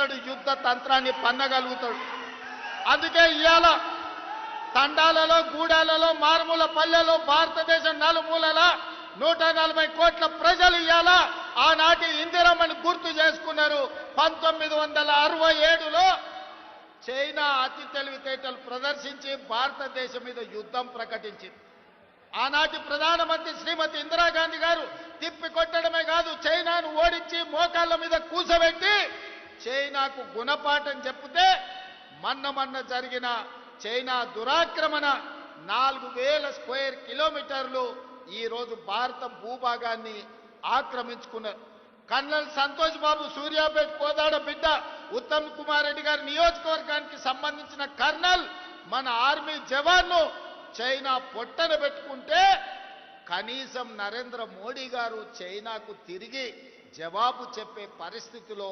ఇతడు యుద్ధ తంత్రాన్ని పన్నగలుగుతాడు. అందుకే ఇవాళ తండాలలో, గూడాలలో, మారుమూల పల్లెలో, భారతదేశం నలుమూలల 140 కోట్ల ప్రజలు ఇవాళ ఆనాటి ఇందిరమ్మని గుర్తు చేసుకున్నారు. 1967లో చైనా అతి తెలివితేటలు ప్రదర్శించి భారతదేశం మీద యుద్ధం ప్రకటించింది. ఆనాటి ప్రధానమంత్రి శ్రీమతి ఇందిరాగాంధీ గారు తిప్పి కొట్టడమే కాదు, చైనాను ఓడించి మోకాళ్ళ మీద కూసబెట్టి చైనాకు గుణపాఠం చెప్తే మన్న జరిగిన చైనా దురాక్రమణ 4000 స్క్వేర్ కిలోమీటర్లు ఈరోజు భారత భూభాగాన్ని ఆక్రమించుకున్నారు. కర్నల్ సంతోష్ బాబు సూర్యాపేట కోదాడ బిడ్డ ఉత్తమ్ కుమార్ రెడ్డి గారి నియోజకవర్గానికి సంబంధించిన కర్నల్ మన ఆర్మీ జవాన్ను చైనా పొట్టన పెట్టుకుంటే కనీసం నరేంద్ర మోడీ గారు చైనాకు తిరిగి జవాబు చెప్పే పరిస్థితిలో